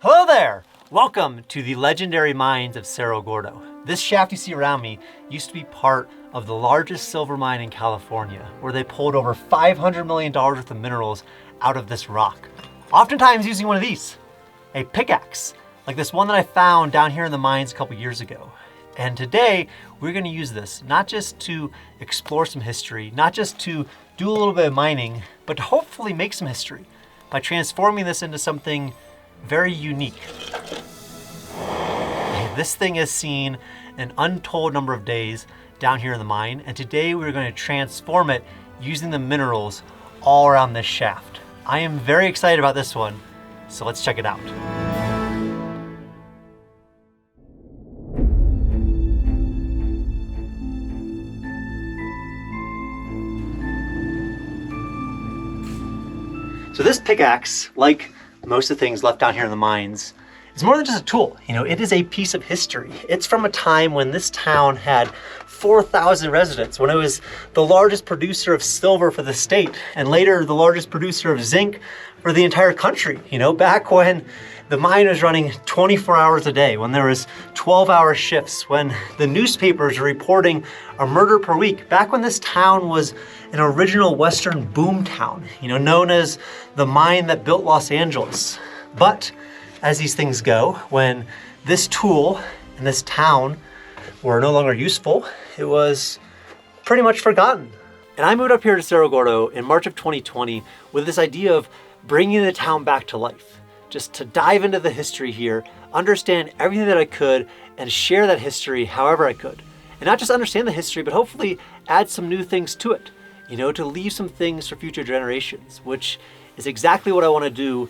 Hello there! Welcome to the legendary mines of Cerro Gordo. This shaft you see around me used to be part of the largest silver mine in California, where they pulled over $500 million worth of minerals out of this rock. Oftentimes using one of these, a pickaxe, like this one that I found down here in the mines a couple years ago. And today we're gonna use this, not just to explore some history, not just to do a little bit of mining, but to hopefully make some history by transforming this into something very unique. This thing has seen an untold number of days down here in the mine, and today we're going to transform it using the minerals all around this shaft. I am very excited about this one, so let's check it out. So this pickaxe, like most of the things left down here in the mines, it's more than just a tool. It is a piece of history. It's from a time when this town had 4,000 residents, when it was the largest producer of silver for the state, and later the largest producer of zinc for the entire country. Back when the mine was running 24 hours a day, when there was 12-hour shifts, when the newspapers were reporting a murder per week, back when this town was an original Western boom town, known as the mine that built Los Angeles. But as these things go, when this tool and this town were no longer useful, it was pretty much forgotten. And I moved up here to Cerro Gordo in March of 2020 with this idea of bringing the town back to life, just to dive into the history here, understand everything that I could, and share that history however I could. And not just understand the history, but hopefully add some new things to it, to leave some things for future generations, which is exactly what I want to do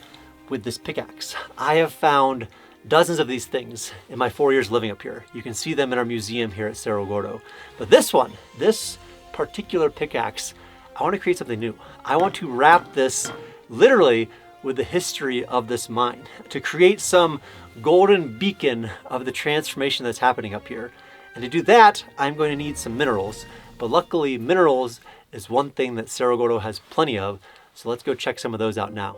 with this pickaxe. I have found dozens of these things in my 4 years living up here. You can see them in our museum here at Cerro Gordo. But this particular pickaxe, I want to create something new. I want to wrap this literally with the history of this mine, to create some golden beacon of the transformation that's happening up here. And to do that, I'm going to need some minerals. But luckily, minerals is one thing that Cerro Gordo has plenty of. So let's go check some of those out now.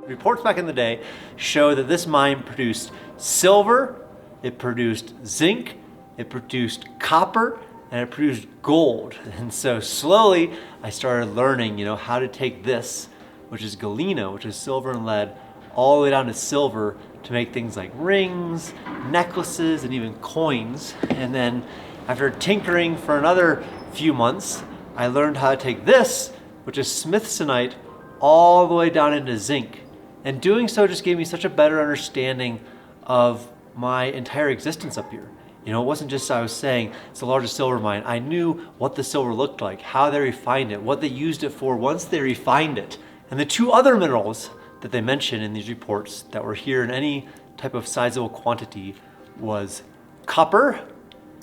Reports back in the day show that this mine produced silver, it produced zinc, it produced copper, and it produced gold. And so slowly I started learning, how to take this, which is galena, which is silver and lead, all the way down to silver to make things like rings, necklaces, and even coins. And then after tinkering for another few months, I learned how to take this, which is smithsonite, all the way down into zinc. And doing so just gave me such a better understanding of my entire existence up here. It wasn't just I was saying it's the largest silver mine. I knew what the silver looked like, how they refined it, what they used it for once they refined it. And the two other minerals that they mentioned in these reports that were here in any type of sizable quantity was copper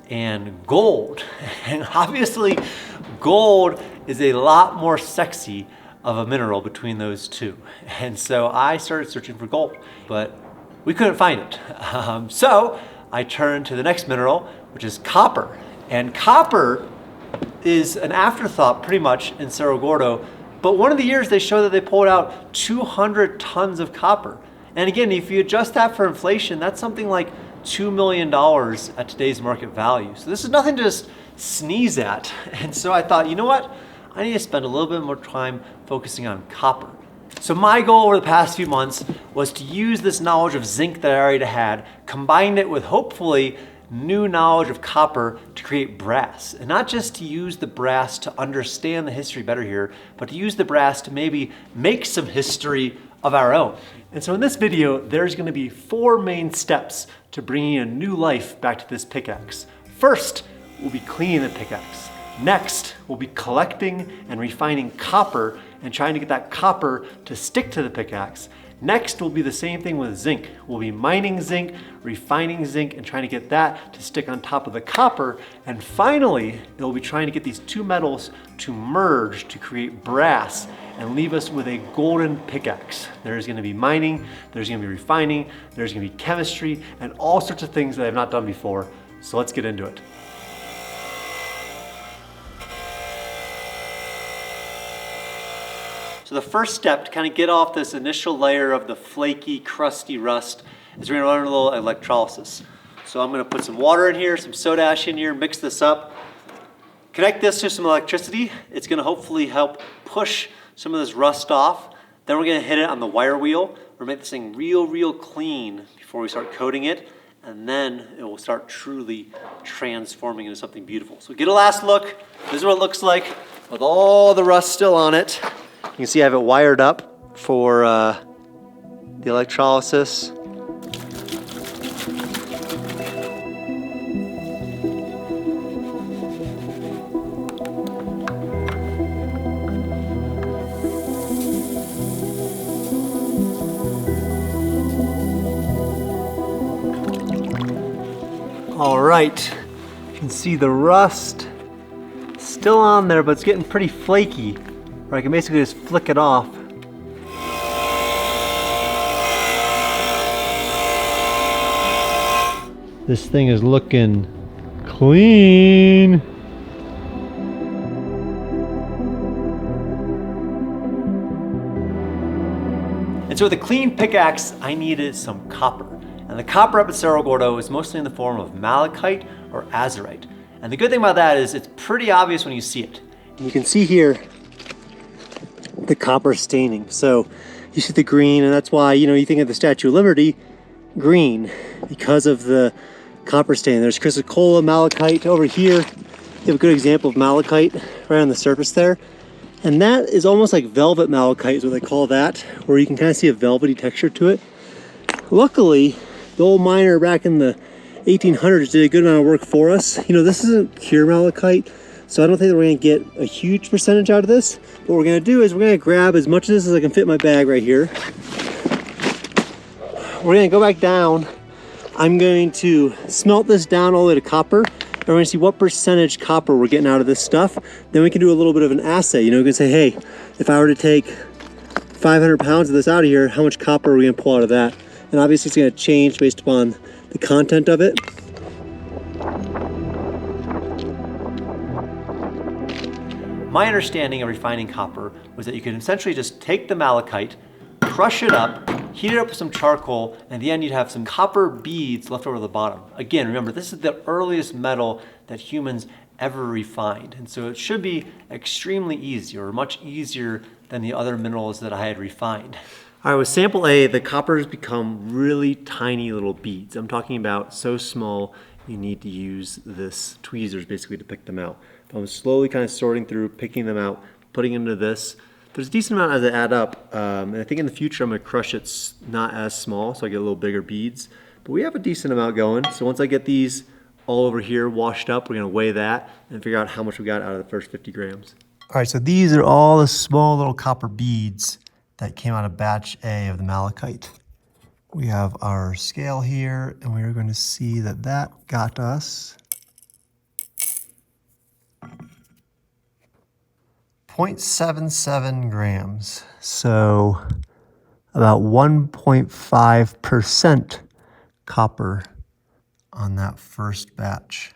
and gold. And obviously gold is a lot more sexy of a mineral between those two. And so I started searching for gold, but we couldn't find it. So I turned to the next mineral, which is copper. And copper is an afterthought pretty much in Cerro Gordo, but one of the years they show that they pulled out 200 tons of copper. And again, if you adjust that for inflation, that's something like $2 million at today's market value. So this is nothing to just sneeze at. And so I thought, you know what? I need to spend a little bit more time focusing on copper. So my goal over the past few months was to use this knowledge of zinc that I already had, combine it with hopefully new knowledge of copper to create brass. And not just to use the brass to understand the history better here, but to use the brass to maybe make some history of our own. And so in this video, there's going to be 4 main steps to bringing a new life back to this pickaxe. First, we'll be cleaning the pickaxe. Next, we'll be collecting and refining copper and trying to get that copper to stick to the pickaxe. Next will be the same thing with zinc. We'll be mining zinc, refining zinc, and trying to get that to stick on top of the copper. And finally, it'll be trying to get these two metals to merge to create brass and leave us with a golden pickaxe. There's gonna be mining, there's gonna be refining, there's gonna be chemistry, and all sorts of things that I've not done before. So let's get into it. So the first step to kind of get off this initial layer of the flaky, crusty rust is we're gonna run a little electrolysis. So I'm gonna put some water in here, some soda ash in here, mix this up, connect this to some electricity. It's gonna hopefully help push some of this rust off. Then we're gonna hit it on the wire wheel. We're gonna make this thing real clean before we start coating it. And then it will start truly transforming into something beautiful. So get a last look. This is what it looks like with all the rust still on it. You can see I have it wired up for the electrolysis. All right, you can see the rust still on there, but it's getting pretty flaky. Or I can basically just flick it off. This thing is looking clean. And so with a clean pickaxe, I needed some copper. And the copper up at Cerro Gordo is mostly in the form of malachite or azurite. And the good thing about that is it's pretty obvious when you see it. And you can see here the copper staining. So you see the green, and that's why, you think of the Statue of Liberty, green, because of the copper stain. There's chrysocolla malachite over here. You have a good example of malachite right on the surface there. And that is almost like velvet malachite is what they call that, where you can kind of see a velvety texture to it. Luckily, the old miner back in the 1800s did a good amount of work for us. This isn't pure malachite, so I don't think that we're gonna get a huge percentage out of this. What we're gonna do is we're gonna grab as much of this as I can fit in my bag right here. We're gonna go back down. I'm going to smelt this down all the way to copper, and we're gonna see what percentage copper we're getting out of this stuff. Then we can do a little bit of an assay. We can say, hey, if I were to take 500 pounds of this out of here, how much copper are we gonna pull out of that? And obviously it's gonna change based upon the content of it. My understanding of refining copper was that you can essentially just take the malachite, crush it up, heat it up with some charcoal, and at the end you'd have some copper beads left over the bottom. Again, remember, this is the earliest metal that humans ever refined. And so it should be extremely easy, or much easier than the other minerals that I had refined. All right, with sample A, the copper has become really tiny little beads. I'm talking about so small, you need to use this tweezers basically to pick them out. I'm slowly kind of sorting through, picking them out, putting them into this. There's a decent amount as they add up, and I think in the future I'm gonna crush it not as small, so I get a little bigger beads. But we have a decent amount going, so once I get these all over here washed up, we're gonna weigh that and figure out how much we got out of the first 50 grams. All right, so these are all the small little copper beads that came out of batch A of the malachite. We have our scale here, and we are going to see that that got us 0.77 grams. So about 1.5% copper on that first batch.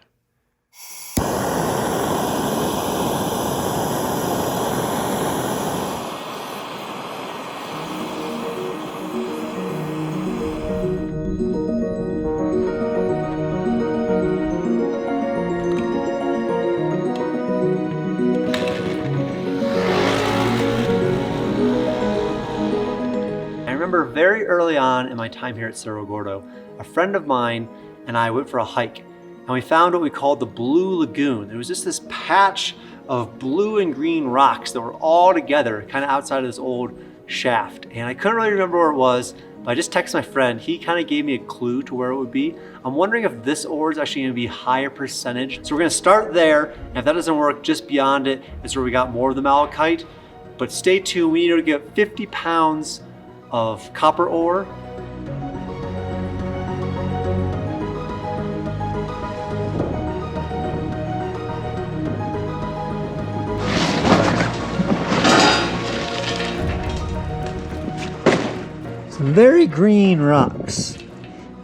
Very early on in my time here at Cerro Gordo, a friend of mine and I went for a hike, and we found what we called the Blue Lagoon. There was just this patch of blue and green rocks that were all together kind of outside of this old shaft, and I couldn't really remember where it was, but I just texted my friend. He kind of gave me a clue to where it would be. I'm wondering if this ore is actually going to be higher percentage, so we're going to start there, and if that doesn't work, just beyond it is where we got more of the malachite. But stay tuned, we need to get 50 pounds of copper ore. Some very green rocks.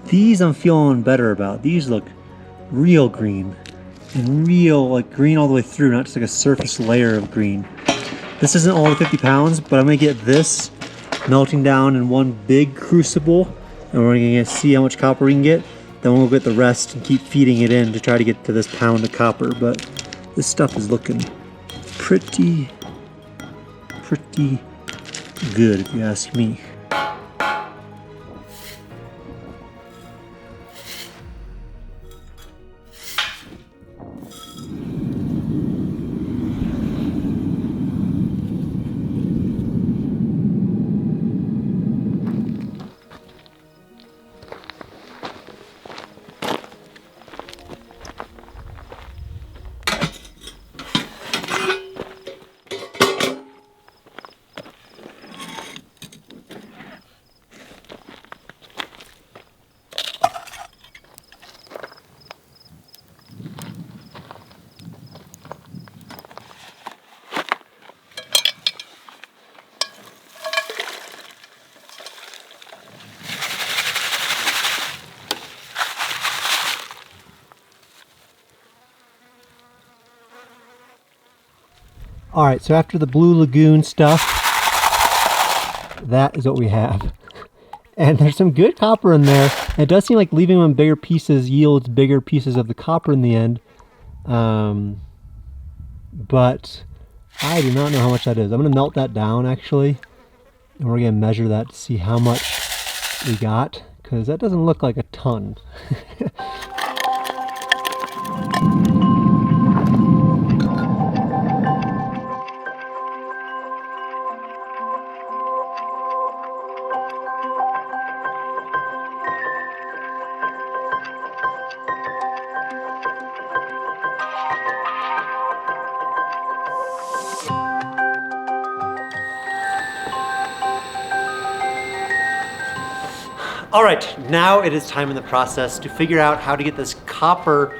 These I'm feeling better about. These look real green, and real like green all the way through, not just like a surface layer of green. This isn't all the 50 pounds, but I'm gonna get this melting down in one big crucible, and we're gonna see how much copper we can get. Then we'll get the rest and keep feeding it in to try to get to this pound of copper. But this stuff is looking pretty good, if you ask me. All right, so after the Blue Lagoon stuff, that is what we have. And there's some good copper in there. And it does seem like leaving them in bigger pieces yields bigger pieces of the copper in the end. But I do not know how much that is. I'm gonna melt that down actually. And we're gonna measure that to see how much we got, because that doesn't look like a ton. All right, now it is time in the process to figure out how to get this copper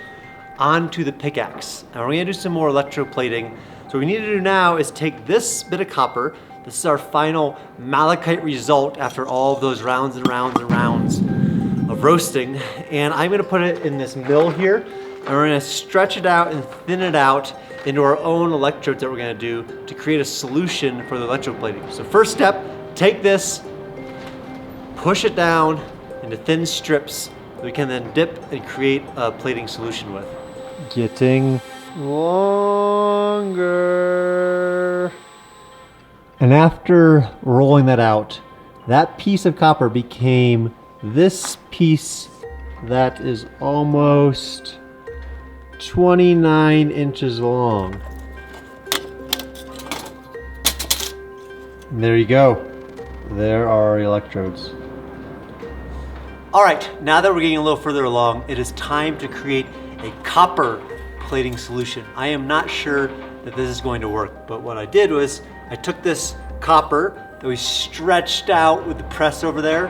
onto the pickaxe. Now we're gonna do some more electroplating. So what we need to do now is take this bit of copper. This is our final malachite result after all of those rounds and rounds and rounds of roasting. And I'm gonna put it in this mill here, and we're gonna stretch it out and thin it out into our own electrodes that we're gonna do to create a solution for the electroplating. So first step, take this, push it down into thin strips that we can then dip and create a plating solution with. Getting longer. And after rolling that out, that piece of copper became this piece that is almost 29 inches long. And there you go. There are our electrodes. All right, now that we're getting a little further along, it is time to create a copper plating solution. I am not sure that this is going to work, but what I did was I took this copper that we stretched out with the press over there,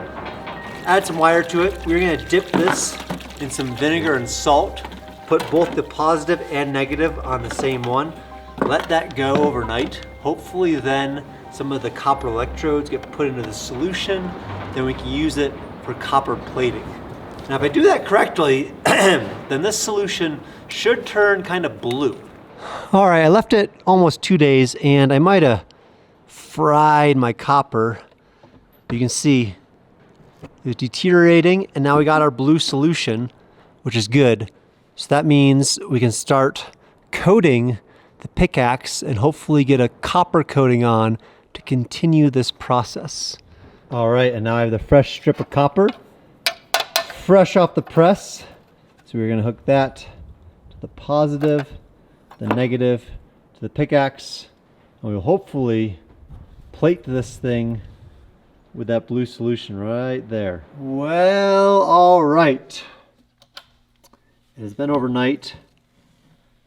add some wire to it. We're gonna dip this in some vinegar and salt, put both the positive and negative on the same one, let that go overnight. Hopefully then some of the copper electrodes get put into the solution, then we can use it for copper plating. Now if I do that correctly, then this solution should turn kind of blue. All right, I left it almost 2 days and I might have fried my copper. You can see it's deteriorating, and now we got our blue solution, which is good. So that means we can start coating the pickaxe and hopefully get a copper coating on to continue this process. All right, and now I have the fresh strip of copper, fresh off the press. So we're gonna hook that to the positive, the negative, to the pickaxe, and we'll hopefully plate this thing with that blue solution right there. Well, all right. It has been overnight.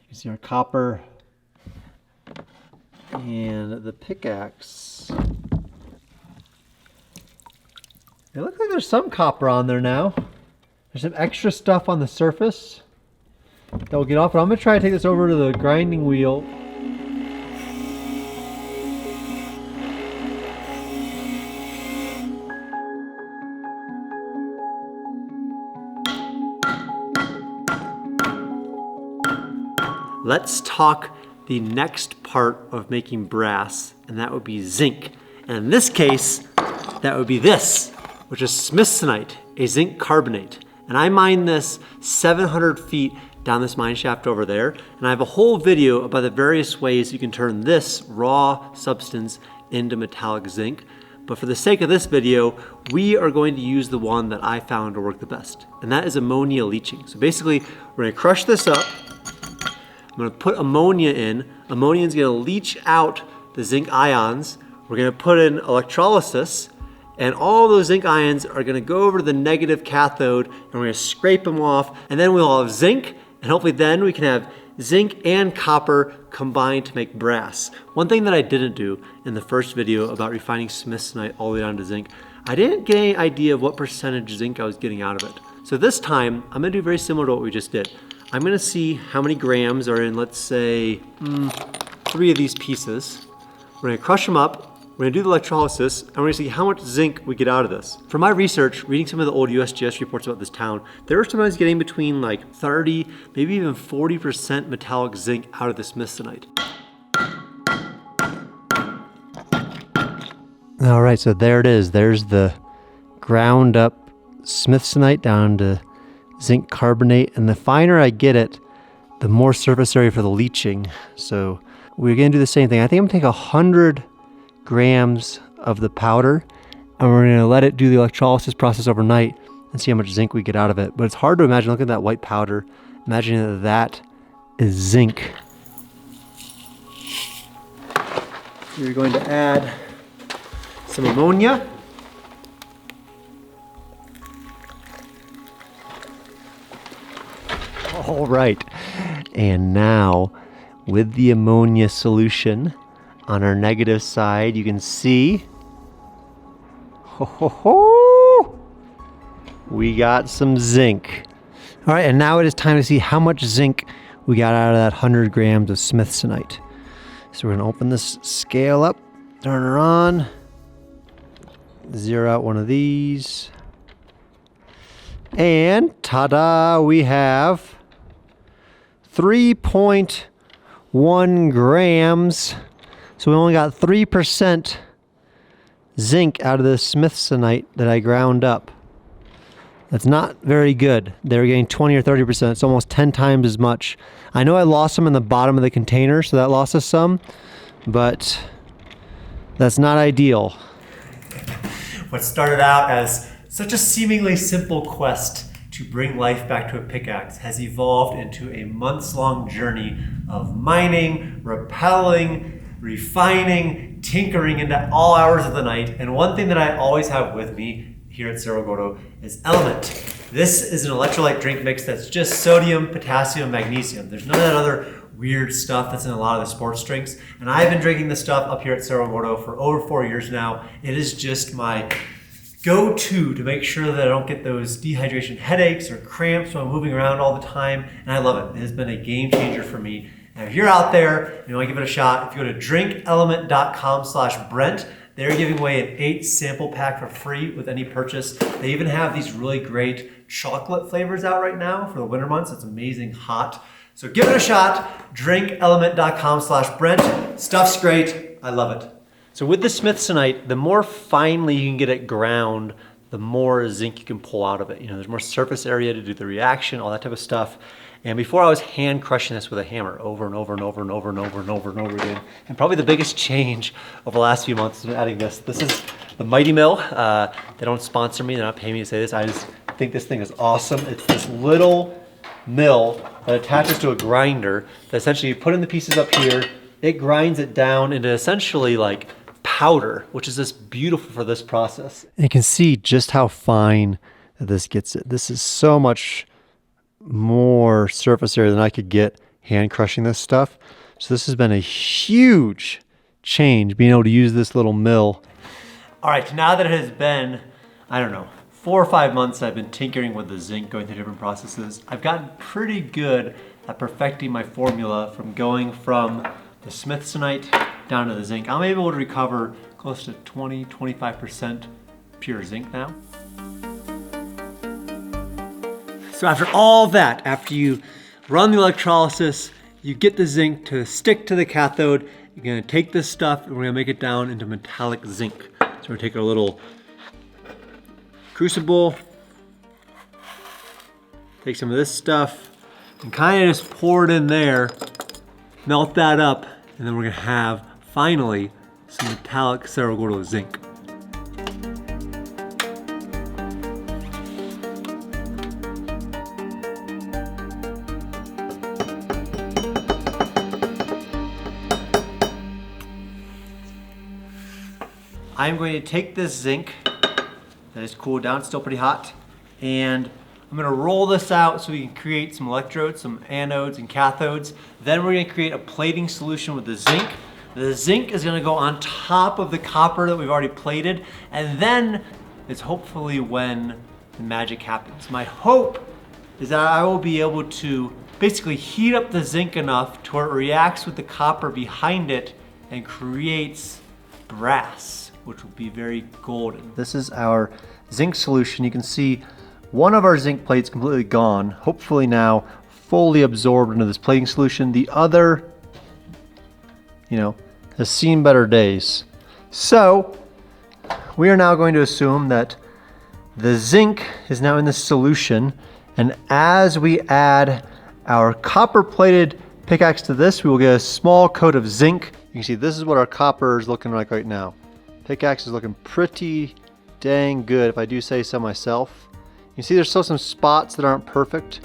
You can see our copper and the pickaxe. It looks like there's some copper on there now. There's some extra stuff on the surface that will get off, but I'm gonna try to take this over to the grinding wheel. Let's talk the next part of making brass, and that would be zinc. And in this case, that would be this, which is smithsonite, a zinc carbonate. And I mined this 700 feet down this mine shaft over there. And I have a whole video about the various ways you can turn this raw substance into metallic zinc. But for the sake of this video, we are going to use the one that I found to work the best. And that is ammonia leaching. So basically, we're gonna crush this up. I'm gonna put ammonia in. Ammonia is gonna leach out the zinc ions. We're gonna put in electrolysis, and all those zinc ions are gonna go over to the negative cathode, and we're gonna scrape them off, and then we'll have zinc, and hopefully then we can have zinc and copper combined to make brass. One thing that I didn't do in the first video about refining smithsonite all the way down to zinc, I didn't get any idea of what percentage zinc I was getting out of it. So this time, I'm gonna do very similar to what we just did. I'm gonna see how many grams are in, let's say, 3 of these pieces. We're gonna crush them up, we're gonna do the electrolysis, and we're gonna see how much zinc we get out of this. From my research, reading some of the old USGS reports about this town, they were sometimes getting between like 30, maybe even 40% metallic zinc out of this smithsonite. All right, so there it is. There's the ground up smithsonite down to zinc carbonate, and the finer I get it, the more surface area for the leaching. So we're gonna do the same thing. I think I'm gonna take 100 grams of the powder, and we're gonna let it do the electrolysis process overnight and see how much zinc we get out of it. But it's hard to imagine, look at that white powder, imagining that that is zinc. You're going to add some ammonia. All right, and now with the ammonia solution on our negative side, you can see, we got some zinc. All right, and now it is time to see how much zinc we got out of that 100 grams of smithsonite. So we're gonna open this scale up, turn her on, zero out one of these, and ta-da, we have 3.1 grams. So we only got 3% zinc out of the smithsonite that I ground up. That's not very good. They were getting 20 or 30%. It's almost 10 times as much. I know I lost some in the bottom of the container, so that lost us some, but that's not ideal. What started out as such a seemingly simple quest to bring life back to a pickaxe has evolved into a months-long journey of mining, rappelling, refining, tinkering into all hours of the night. And one thing that I always have with me here at Cerro Gordo is Element. This is an electrolyte drink mix that's just sodium, potassium, magnesium. There's none of that other weird stuff that's in a lot of the sports drinks. And I've been drinking this stuff up here at Cerro Gordo for over 4 years now. It is just my go-to to make sure that I don't get those dehydration headaches or cramps when I'm moving around all the time. And I love it. It has been a game changer for me. And if you're out there and you want to give it a shot, if you go to drinkelement.com/Brent, they're giving away an 8 sample pack for free with any purchase. They even have these really great chocolate flavors out right now for the winter months. It's amazing hot. So give it a shot, drinkelement.com/Brent. Stuff's great, I love it. So with the smithsonite, the more finely you can get it ground, the more zinc you can pull out of it. You know, there's more surface area to do the reaction, all that type of stuff. And before I was hand crushing this with a hammer over and over and over and over and over and over and over again. And probably the biggest change over the last few months is adding this. This is the Mighty Mill. They don't sponsor me, they're not paying me to say this. I just think this thing is awesome. It's this little mill that attaches to a grinder that essentially you put in the pieces up here, it grinds it down into essentially like powder, which is just beautiful for this process. And you can see just how fine this gets it. This is so much more surface area than I could get hand crushing this stuff. So this has been a huge change, being able to use this little mill. All right, now that it has been, I don't know, 4 or 5 months I've been tinkering with the zinc, going through different processes, I've gotten pretty good at perfecting my formula from going from the smithsonite down to the zinc. I'm able to recover close to 20-25% pure zinc now. So after all that, after you run the electrolysis, you get the zinc to stick to the cathode. You're gonna take this stuff and we're gonna make it down into metallic zinc. So we're gonna take our little crucible, take some of this stuff, and kind of just pour it in there, melt that up, and then we're gonna have, finally, some metallic Cerro Gordo zinc. I'm going to take this zinc that is cooled down, it's still pretty hot, and I'm going to roll this out so we can create some electrodes, some anodes and cathodes. Then we're going to create a plating solution with the zinc. The zinc is going to go on top of the copper that we've already plated, and then it's hopefully when the magic happens. My hope is that I will be able to basically heat up the zinc enough to where it reacts with the copper behind it and creates brass, which will be very golden. This is our zinc solution. You can see one of our zinc plates completely gone, hopefully now fully absorbed into this plating solution. The other, has seen better days. So we are now going to assume that the zinc is now in this solution, and as we add our copper plated pickaxe to this, we will get a small coat of zinc. You can see this is what our copper is looking like right now. Pickaxe is looking pretty dang good, if I do say so myself. You can see there's still some spots that aren't perfect.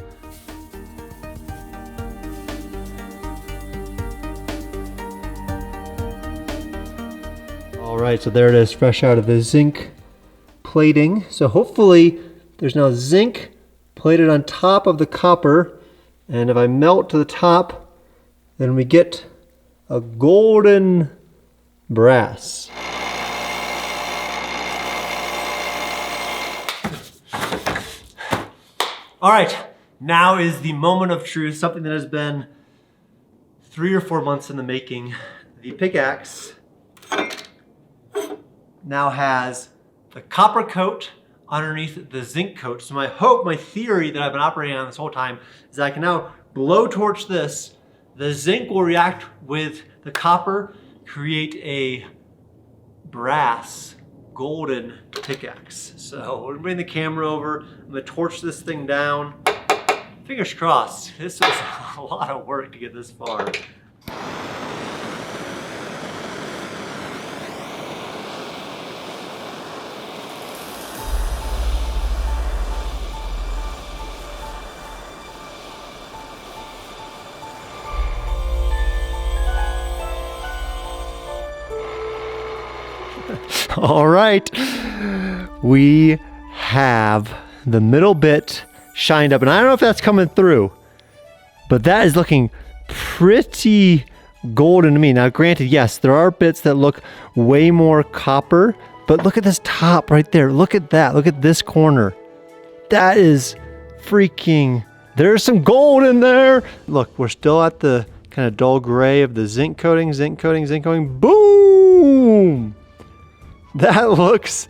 All right, so there it is, fresh out of the zinc plating. So hopefully there's now zinc plated on top of the copper, and if I melt to the top, then we get a golden brass. All right, now is the moment of truth, something that has been 3 or 4 months in the making. The pickaxe now has the copper coat underneath the zinc coat. So my hope, my theory that I've been operating on this whole time is that I can now blowtorch this. The zinc will react with the copper, create a brass golden pickaxe. So we're gonna bring the camera over. I'm gonna torch this thing down. Fingers crossed. This was a lot of work to get this far. All right, we have the middle bit shined up, and I don't know if that's coming through, but that is looking pretty golden to me. Now, granted, yes, there are bits that look way more copper, but look at this top right there. Look at that. Look at this corner. That is freaking, there's some gold in there. Look, we're still at the kind of dull gray of the zinc coating, zinc coating, zinc coating. Boom! That looks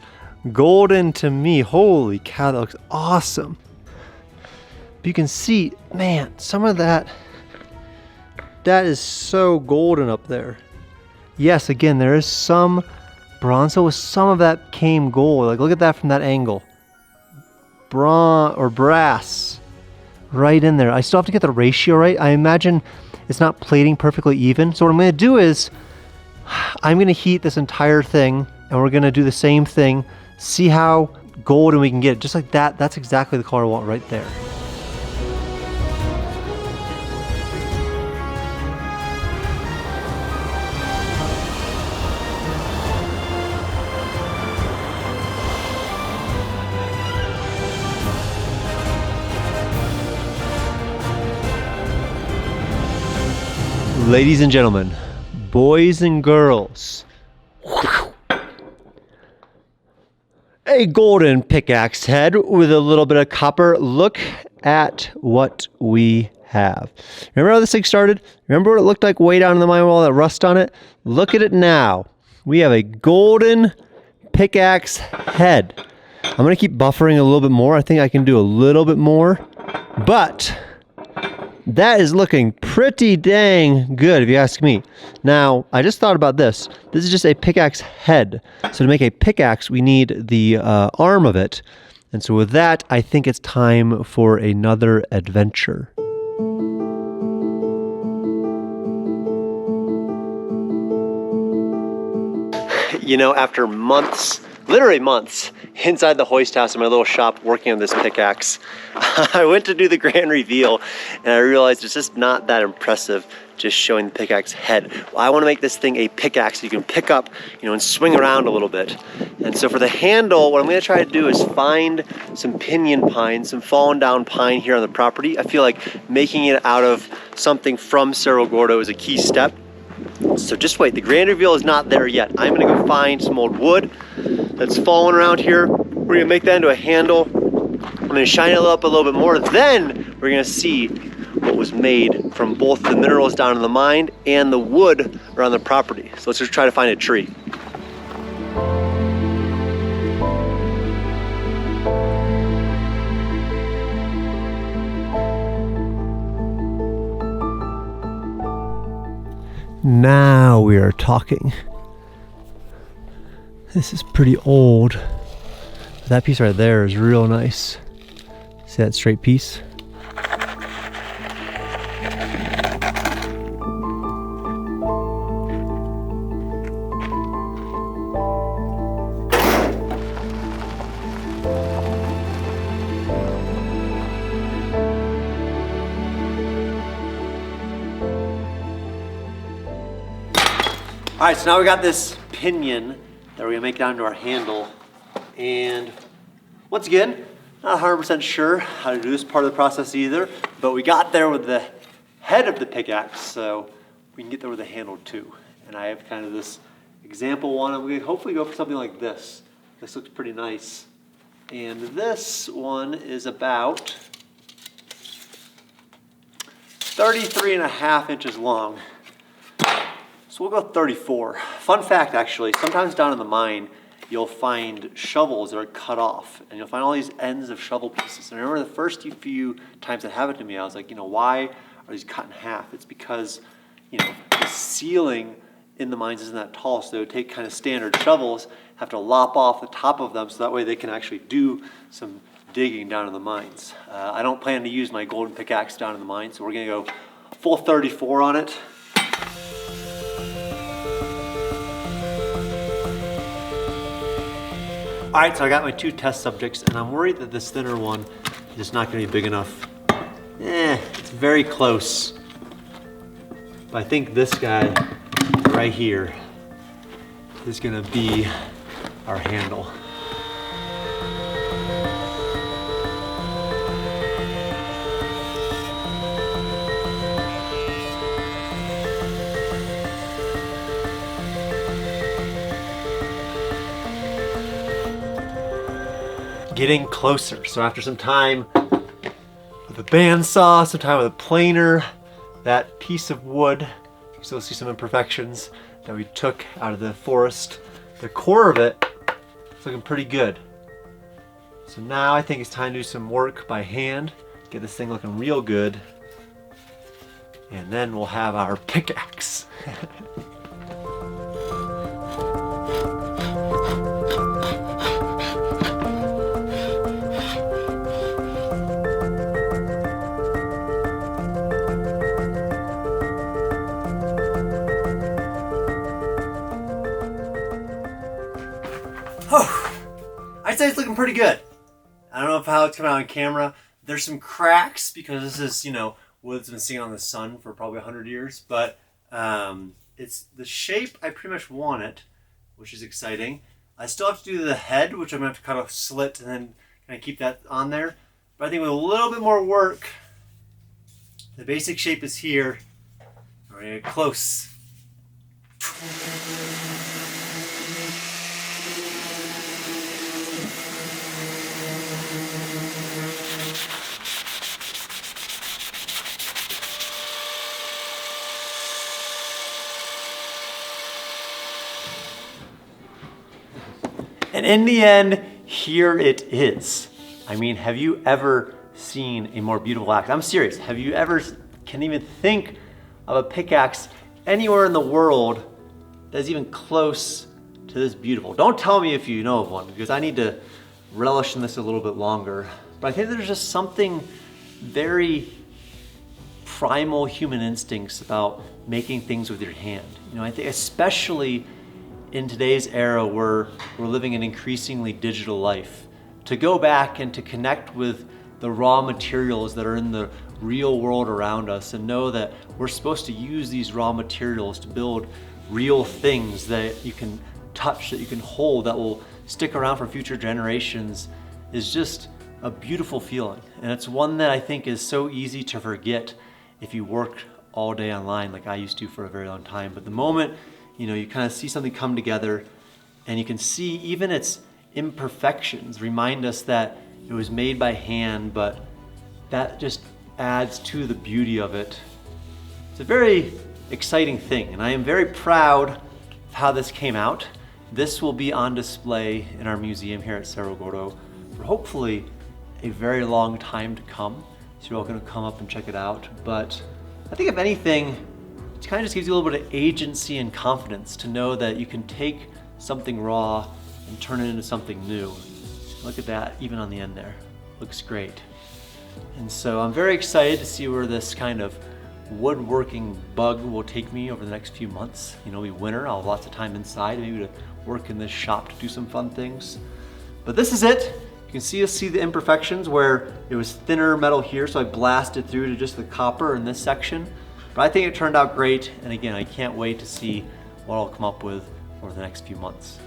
golden to me. Holy cow, that looks awesome. But you can see, man, some of that is so golden up there. Yes, again, there is some bronze, so with some of that came gold. Like, look at that from that angle. Bronze or brass right in there. I still have to get the ratio right. I imagine it's not plating perfectly even. So what I'm gonna do is, I'm gonna heat this entire thing, and we're gonna do the same thing, see how golden we can get. Just like that, that's exactly the color I want right there. Ladies and gentlemen, boys and girls, a golden pickaxe head with a little bit of copper. Look at what we have. Remember how this thing started? Remember what it looked like way down in the mine with all that rust on it? Look at it now. We have a golden pickaxe head. I'm gonna keep buffering a little bit more. I think I can do a little bit more, but that is looking pretty dang good if you ask me. Now, I just thought about this. This is just a pickaxe head. So to make a pickaxe, we need the arm of it. And so with that, I think it's time for another adventure. You know, after months, literally months, inside the hoist house in my little shop working on this pickaxe, I went to do the grand reveal and I realized it's just not that impressive just showing the pickaxe head. Well, I want to make this thing a pickaxe you can pick up, you know, and swing around a little bit. And so for the handle, what I'm going to try to do is find some pinyon pine, some fallen down pine here on the property. I feel like making it out of something from Cerro Gordo is a key step. So just wait, the grand reveal is not there yet. I'm gonna go find some old wood that's fallen around here. We're gonna make that into a handle. I'm gonna shine it up a little bit more. Then we're gonna see what was made from both the minerals down in the mine and the wood around the property. So let's just try to find a tree. Now we are talking. This is pretty old. That piece right there is real nice. See that straight piece? All right, so now we got this pinion that we're gonna make down to our handle. And once again, not 100% sure how to do this part of the process either, but we got there with the head of the pickaxe, so we can get there with the handle too. And I have kind of this example one. I'm gonna hopefully go for something like this. This looks pretty nice. And this one is about 33.5 inches long. So we'll go 34. Fun fact, actually, sometimes down in the mine, you'll find shovels that are cut off, and you'll find all these ends of shovel pieces. And I remember the first few times that happened to me, I was like, you know, why are these cut in half? It's because, you know, the ceiling in the mines isn't that tall, so they would take kind of standard shovels, have to lop off the top of them, so that way they can actually do some digging down in the mines. I don't plan to use my golden pickaxe down in the mine, so we're gonna go full 34 on it. All right, so I got my two test subjects, and I'm worried that this thinner one is just not gonna be big enough. It's very close. But I think this guy right here is gonna be our handle. Getting closer. So after some time with a bandsaw, some time with a planer, that piece of wood, you still see some imperfections that we took out of the forest. The core of it is looking pretty good. So now I think it's time to do some work by hand, get this thing looking real good, and then we'll have our pickaxe. I'd say it's looking pretty good. I don't know how it's coming out on camera. There's some cracks because this is, you know, wood that's been sitting on the sun for probably 100 years, but it's the shape I pretty much want it, which is exciting. I still have to do the head, which I'm gonna have to cut a slit and then kind of keep that on there. But I think with a little bit more work, the basic shape is here. We're gonna get close. And in the end, here it is. I mean, have you ever seen a more beautiful axe? I'm serious. Have you ever can't even think of a pickaxe anywhere in the world that's even close to this beautiful. Don't tell me if you know of one, because I need to relish in this a little bit longer. But I think there's just something very primal human instincts about making things with your hand. You know, I think especially in today's era where we're living an increasingly digital life, to go back and to connect with the raw materials that are in the real world around us and know that we're supposed to use these raw materials to build real things that you can touch, that you can hold, that will stick around for future generations, is just a beautiful feeling. And it's one that I think is so easy to forget if you work all day online like I used to for a very long time. But the moment, you know, you kind of see something come together and you can see even its imperfections remind us that it was made by hand, but that just adds to the beauty of it. It's a very exciting thing, and I am very proud of how this came out. This will be on display in our museum here at Cerro Gordo for hopefully a very long time to come. So you're all gonna come up and check it out. But I think if anything, it kind of just gives you a little bit of agency and confidence to know that you can take something raw and turn it into something new. Look at that, even on the end there. Looks great. And so I'm very excited to see where this kind of woodworking bug will take me over the next few months. You know, it'll be winter, I'll have lots of time inside, maybe to work in this shop to do some fun things. But this is it. You can see the imperfections where it was thinner metal here, so I blasted through to just the copper in this section. But I think it turned out great, and again, I can't wait to see what I'll come up with over the next few months.